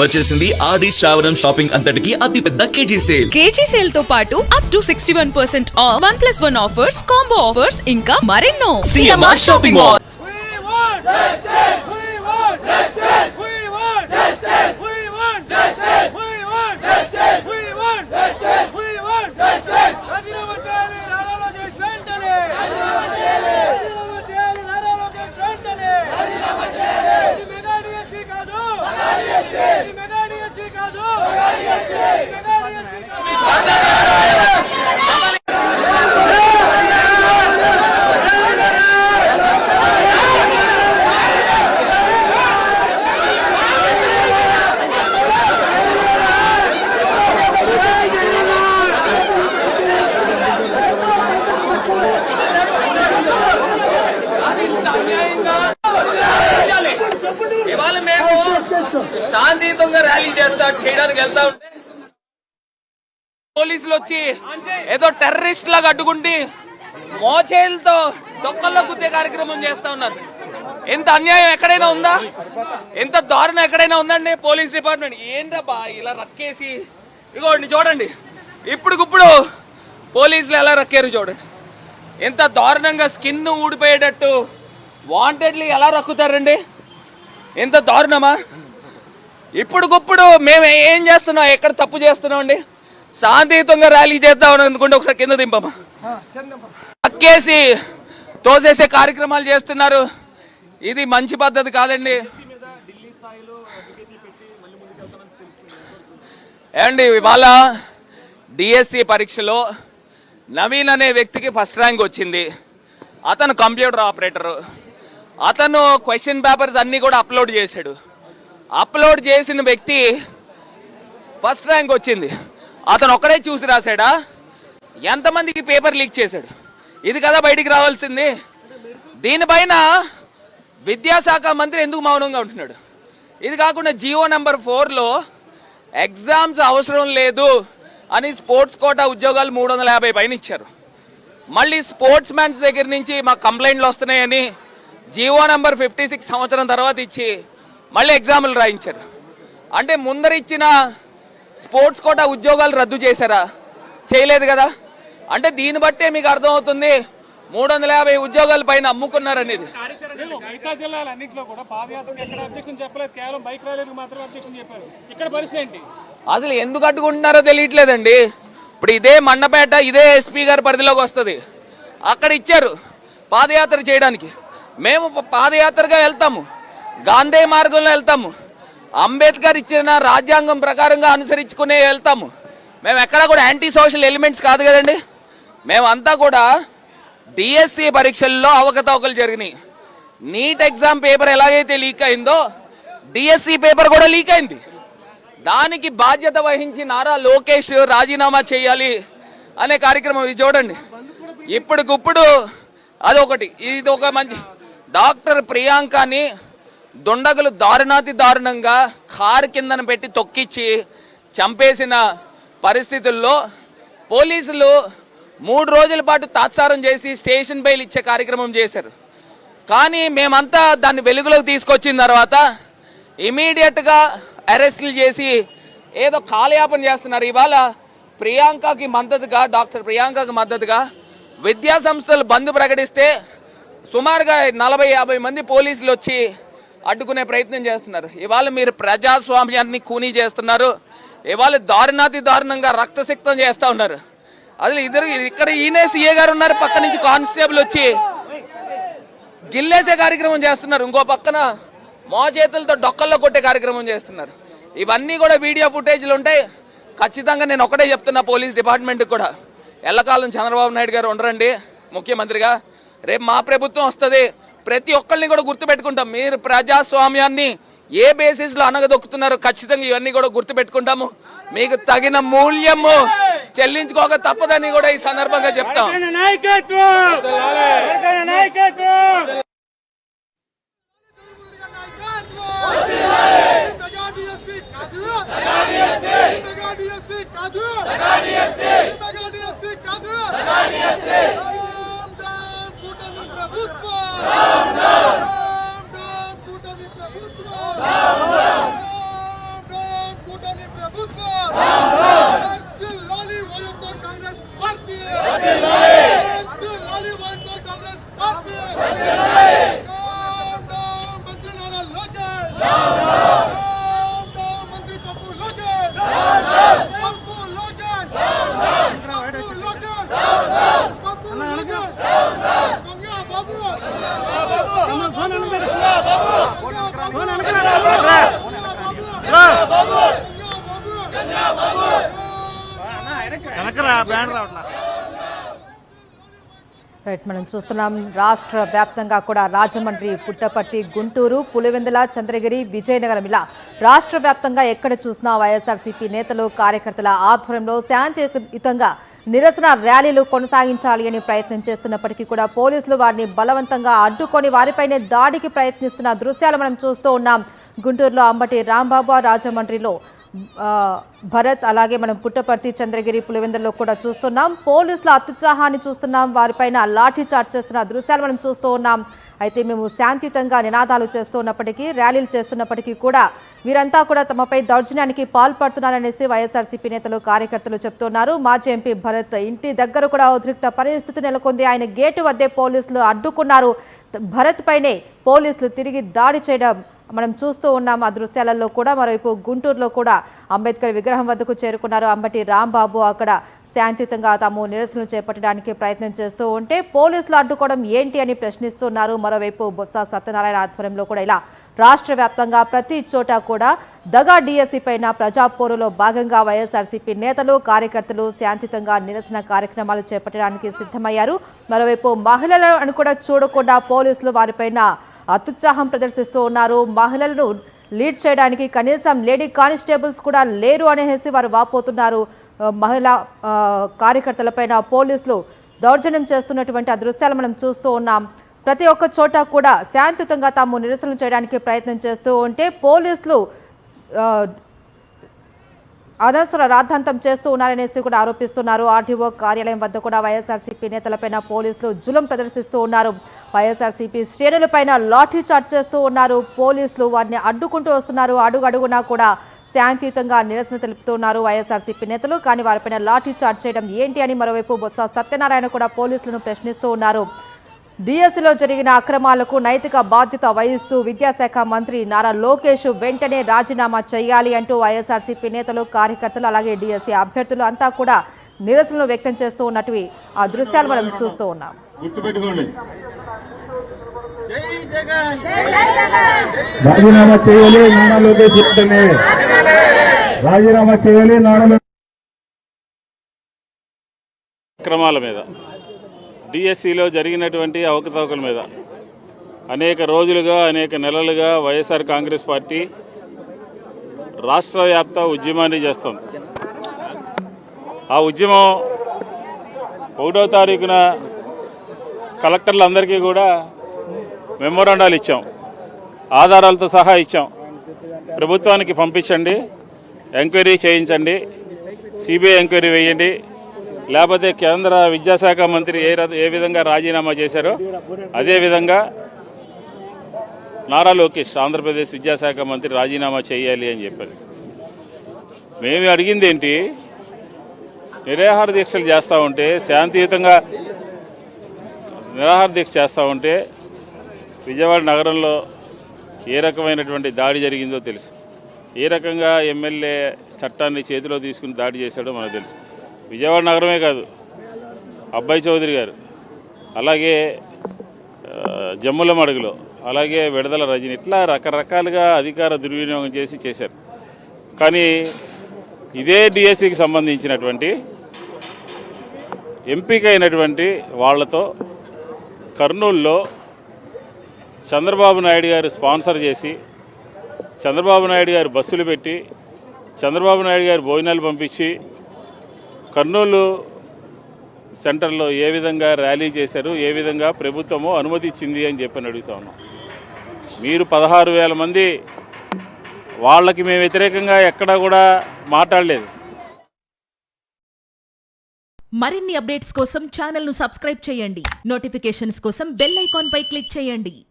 వచ్చేసింది ఆది శ్రావణం షాపింగ్ అంతటికి అతిపెద్ద కేజీ సేల్ తో పాటు up to 61% of 1+1 offers, combo offers ఇంకా మరెన్నో. CMR shopping mall. శాంతియుతంగా ర్యాలీ చేయడానికి వెళ్తా ఉంటే పోలీసులు వచ్చి ఏదో టెర్రరిస్ట్ లాగా అడ్డుకుంటే మోచేలతో డొక్కల్లో గుద్దే కార్యక్రమం చేస్తా ఉన్నారు. ఎంత అన్యాయం ఎక్కడైనా ఉందా? ఎంత దారుణం ఎక్కడైనా ఉందండి? పోలీస్ డిపార్ట్మెంట్ ఏంటబ్బా ఇలా రక్కేసి, ఇగోండి చూడండి, ఇప్పుడుకిప్పుడు పోలీసులు ఎలా రక్కారు చూడండి. ఎంత దారుణంగా స్కిన్ ఊడిపోయేటట్టు వాంటెడ్లీ ఎలా రక్కుతారండి? ఎంత దారుణమా? ఇప్పుడుకిప్పుడు మేము ఏం చేస్తున్నాం, ఎక్కడ తప్పు చేస్తున్నాం అండి? శాంతియుతంగా ర్యాలీ చేద్దామని అనుకుంటే ఒకసారి కింద దింపమా, అక్కేసి తోసేసే కార్యక్రమాలు చేస్తున్నారు. ఇది మంచి పద్ధతి కాదండి. ఏమండి, ఇవాళ డిఎస్సి పరీక్షలో నవీన్ అనే వ్యక్తికి ఫస్ట్ ర్యాంక్ వచ్చింది. అతను కంప్యూటర్ ఆపరేటరు. అతను క్వశ్చన్ పేపర్స్ అన్నీ కూడా అప్లోడ్ చేశాడు. అప్లోడ్ చేసిన వ్యక్తి ఫస్ట్ ర్యాంక్ వచ్చింది. అతను ఒక్కడే చూసి రాశాడా? ఎంతమందికి పేపర్ లీక్ చేశాడు? ఇది కదా బయటికి రావాల్సింది. దీనిపైన విద్యాశాఖ మంత్రి ఎందుకు మౌనంగా ఉంటున్నాడు? ఇది కాకుండా జియో నెంబర్ 4లో ఎగ్జామ్స్ అవసరం లేదు అని స్పోర్ట్స్ కోటా ఉద్యోగాలు 350 పైన ఇచ్చారు. మళ్ళీ స్పోర్ట్స్ మ్యాన్స్ దగ్గర నుంచి మాకు కంప్లైంట్లు వస్తున్నాయని జియో నెంబర్ 56 సంవత్సరం తర్వాత ఇచ్చి మళ్ళీ ఎగ్జామ్లు రాయించారు. అంటే ముందర ఇచ్చిన స్పోర్ట్స్ కోటా ఉద్యోగాలు రద్దు చేశారా? చేయలేదు కదా. అంటే దీన్ని బట్టే మీకు అర్థమవుతుంది 350 ఉద్యోగాల పైన అమ్ముకున్నారనేది. అసలు ఎందుకు అడ్డుకుంటున్నారో తెలియట్లేదండి. ఇప్పుడు ఇదే మండపేట, ఇదే ఎస్పీ గారి పరిధిలోకి వస్తుంది. అక్కడ ఇచ్చారు పాదయాత్ర చేయడానికి. మేము పాదయాత్రగా వెళ్తాము, గాంధీ మార్గంలో వెళ్తాము, అంబేద్కర్ ఇచ్చిన రాజ్యాంగం ప్రకారంగా అనుసరించుకునే వెళ్తాము. మేము ఎక్కడా కూడా యాంటీ సోషల్ ఎలిమెంట్స్ కాదు కదండి. మేమంతా కూడా డిఎస్సి పరీక్షల్లో అవకతవకలు జరిగినాయి. నీట్ ఎగ్జామ్ పేపర్ ఎలాగైతే లీక్ అయిందో డిఎస్సి పేపర్ కూడా లీక్ అయింది. దానికి బాధ్యత వహించి నారా లోకేష్ రాజీనామా చేయాలి అనే కార్యక్రమం. ఇది చూడండి, ఇప్పుడుకిప్పుడు అదొకటి. ఇది ఒక మంచి డాక్టర్ ప్రియాంకని దుండగులు దారుణాతి దారుణంగా కారు కిందన పెట్టి తొక్కిచ్చి చంపేసిన పరిస్థితుల్లో పోలీసులు 3 రోజుల పాటు తాత్సారం చేసి స్టేషన్ బెయిల్ ఇచ్చే కార్యక్రమం చేశారు. కానీ మేమంతా దాన్ని వెలుగులోకి తీసుకొచ్చిన తర్వాత ఇమీడియట్గా అరెస్టులు చేసి ఏదో కాలయాపన చేస్తున్నారు. ఇవాళ ప్రియాంకకి మద్దతుగా, డాక్టర్ ప్రియాంకకి మద్దతుగా విద్యా సంస్థలు బంద్ ప్రకటిస్తే సుమారుగా 40-50 మంది పోలీసులు వచ్చి అడ్డుకునే ప్రయత్నం చేస్తున్నారు. ఇవాళ మీరు ప్రజాస్వామ్యాన్ని కూనీ చేస్తున్నారు. ఇవాళ దారుణాతి దారుణంగా రక్తసిక్తం చేస్తూ ఉన్నారు. అసలు ఇక్కడ ఈయనే సీఏ గారు ఉన్నారు, పక్క నుంచి కానిస్టేబుల్ వచ్చి గిల్లేసే కార్యక్రమం చేస్తున్నారు. ఇంకో పక్కన మో చేతులతో డొక్కల్లో కొట్టే కార్యక్రమం చేస్తున్నారు. ఇవన్నీ కూడా వీడియో ఫుటేజ్లు ఉంటాయి. ఖచ్చితంగా నేను ఒకటే చెప్తున్నా పోలీస్ డిపార్ట్మెంట్కి కూడా, ఎల్లకాలం చంద్రబాబు నాయుడు గారు ఉండరండి ముఖ్యమంత్రిగా. రేపు మా ప్రభుత్వం వస్తుంది. ప్రతి ఒక్కరిని కూడా గుర్తుపెట్టుకుంటాం. మీరు ప్రజాస్వామ్యాన్ని ఏ బేసిస్లో అనగదొక్కుతున్నారు, ఖచ్చితంగా ఇవన్నీ కూడా గుర్తుపెట్టుకుంటాము. మీకు తగిన మూల్యము చెల్లించుకోక తప్పదని కూడా ఈ సందర్భంగా చెప్తాం. రైట్, మనం చూస్తున్నాం రాష్ట్ర వ్యాప్తంగా కూడా రాజమండ్రి, పుట్టపర్తి, గుంటూరు, పులివెందుల, చంద్రగిరి, విజయనగరం ఇలా రాష్ట్ర వ్యాప్తంగా ఎక్కడ చూసినా వైఎస్ఆర్సీపీ నేతలు, కార్యకర్తల ఆధ్వర్యంలో శాంతియుతంగా నిరసన ర్యాలీలు కొనసాగించాలి అని ప్రయత్నం చేస్తున్నప్పటికీ కూడా పోలీసులు వారిని బలవంతంగా అడ్డుకొని వారిపైనే దాడికి ప్రయత్నిస్తున్న దృశ్యాలు మనం చూస్తూ ఉన్నాం. గుంటూరులో అంబటి రాంబాబు, రాజమండ్రిలో భరత్, అలాగే మనం పుట్టపర్తి, చంద్రగిరి, పులివెందుల్లో కూడా చూస్తున్నాం. పోలీసుల అత్యుత్సాహాన్ని చూస్తున్నాం, వారిపైన లాఠీ చార్జ్ చేస్తున్న దృశ్యాలు మనం చూస్తూ ఉన్నాం. అయితే మేము శాంతియుతంగా నినాదాలు చేస్తున్నప్పటికీ, ర్యాలీలు చేస్తున్నప్పటికీ కూడా వీరంతా కూడా తమపై దౌర్జన్యానికి పాల్పడుతున్నారనేసి వైఎస్ఆర్సీపీ నేతలు, కార్యకర్తలు చెప్తున్నారు. మాజీ ఎంపీ భరత్ ఇంటి దగ్గర కూడా ఉద్రిక్త పరిస్థితి నెలకొంది. ఆయన గేటు వద్దే పోలీసులు అడ్డుకున్నారు. భరత్ పైనే పోలీసులు తిరిగి దాడి చేయడం మనం చూస్తూ ఉన్నాం. ఆ దృశ్యాలలో కూడా మరోవైపు గుంటూరులో కూడా అంబేద్కర్ విగ్రహం వద్దకు చేరుకున్నారు అంబటి రాంబాబు. అక్కడ శాంతియుతంగా తాము నిరసనలు చేపట్టడానికి ప్రయత్నం చేస్తూ ఉంటే పోలీసులు అడ్డుకోవడం ఏంటి అని ప్రశ్నిస్తున్నారు. మరోవైపు బొత్స సత్యనారాయణ ఆధ్వర్యంలో కూడా ఇలా రాష్ట్ర వ్యాప్తంగా ప్రతి చోట కూడా దగా డిఎస్సీ పైన ప్రజాపోరులో భాగంగా వైఎస్ఆర్సీపీ నేతలు, కార్యకర్తలు శాంతియుతంగా నిరసన కార్యక్రమాలు చేపట్టడానికి సిద్ధమయ్యారు. మరోవైపు మహిళలను కూడా చూడకుండా పోలీసులు వారిపైన అత్యుత్సాహం ప్రదర్శిస్తూ ఉన్నారు. మహిళలను లీడ్ చేయడానికి కనీసం లేడీ కానిస్టేబుల్స్ కూడా లేరు అనేసి వారు వాపోతున్నారు. మహిళా కార్యకర్తలపైన పోలీసులు దౌర్జన్యం చేస్తున్నటువంటి ఆ దృశ్యాలు మనం చూస్తూ ఉన్నాం. ప్రతి ఒక్క చోట కూడా శాంతియుతంగా తాము నిరసనలు చేయడానికి ప్రయత్నం చేస్తూ ఉంటే పోలీసులు అనవసర రాద్ధాంతం చేస్తూ ఉన్నారనేసి కూడా ఆరోపిస్తున్నారు. ఆర్టీఓ కార్యాలయం వద్ద కూడా వైఎస్ఆర్సీపీ నేతలపైన పోలీసులు జులుం ప్రదర్శిస్తూ ఉన్నారు. వైఎస్ఆర్సీపీ శ్రేణులపైన లాఠీ చార్జ్ చేస్తూ ఉన్నారు. పోలీసులు వారిని అడ్డుకుంటూ వస్తున్నారు. అడుగడుగునా కూడా శాంతియుతంగా నిరసన తెలుపుతున్నారు వైఎస్ఆర్సీపీ నేతలు. కానీ వారిపైన లాఠీ చార్జ్ చేయడం ఏంటి అని మరోవైపు బొత్స సత్యనారాయణ కూడా పోలీసులను ప్రశ్నిస్తూ ఉన్నారు. డిఎస్సీలో జరిగిన అక్రమాలకు నైతిక బాధ్యత వహిస్తూ విద్యాశాఖ మంత్రి నారా లోకేష్ వెంటనే రాజీనామా చేయాలి అంటూ వైఎస్ఆర్సీపీ నేతలు, కార్యకర్తలు, అలాగే డిఎస్సీ అభ్యర్థులు అంతా కూడా నిరసనలు వ్యక్తం చేస్తూ ఉన్నట్టు ఆ దృశ్యాలు మనం చూస్తూ ఉన్నాం. రాజీనామా చేయాలి, నారా లోకేష్ వెంటనే రాజీనామా చేయాలి. అక్రమాల మీద, డిఎస్సిలో జరిగినటువంటి అవకతవకల మీద అనేక రోజులుగా, అనేక నెలలుగా వైఎస్ఆర్ కాంగ్రెస్ పార్టీ రాష్ట్ర వ్యాప్త ఉద్యమాన్ని చేస్తుంది. ఆ ఉద్యమం 1వ తారీఖున కలెక్టర్లందరికీ కూడా మెమోరాండాలు ఇచ్చాం, ఆధారాలతో సహా ఇచ్చాం. ప్రభుత్వానికి పంపించండి, ఎంక్వైరీ చేయించండి, సిబిఐ ఎంక్వైరీ వేయండి, లేకపోతే కేంద్ర విద్యాశాఖ మంత్రి ఏ విధంగా రాజీనామా చేశారో అదేవిధంగా నారా లోకేష్ ఆంధ్రప్రదేశ్ విద్యాశాఖ మంత్రి రాజీనామా చేయాలి అని చెప్పారు. మేము అడిగింది ఏంటి, నిరాహార దీక్షలు చేస్తూ ఉంటే, శాంతియుతంగా నిరాహార దీక్ష చేస్తూ ఉంటే విజయవాడ నగరంలో ఏ రకమైనటువంటి దాడి జరిగిందో తెలుసు. ఏ రకంగా ఎమ్మెల్యే చట్టాన్ని చేతిలో తీసుకుని దాడి చేశాడో మనకు తెలుసు. విజయవాడ నగరమే కాదు, అబ్బాయి చౌదరి గారు, అలాగే జమ్ముల మడుగులో, అలాగే విడదల రజని, ఇట్లా రకరకాలుగా అధికార దుర్వినియోగం చేశారు. కానీ ఇదే డిఎస్సికి సంబంధించినటువంటి ఎంపికైనటువంటి వాళ్లతో కర్నూలులో చంద్రబాబు నాయుడు గారు స్పాన్సర్ చేసి, చంద్రబాబు నాయుడు గారు బస్సులు పెట్టి, చంద్రబాబు నాయుడు గారు భోజనాలు పంపించి కర్నూలు సెంటర్లో ఏ విధంగా ర్యాలీ చేశారు, ఏ విధంగా ప్రభుత్వము అనుమతి ఇచ్చింది అని చెప్పని అడుగుతా ఉన్నాం. మీరు 16,000 మంది, వాళ్ళకి మేము వ్యతిరేకంగా ఎక్కడా కూడా మాట్లాడలేదు. మరిన్ని అప్డేట్స్ కోసం ఛానల్ను సబ్స్క్రైబ్ చేయండి. నోటిఫికేషన్స్ కోసం బెల్ ఐకాన్ పై క్లిక్ చేయండి.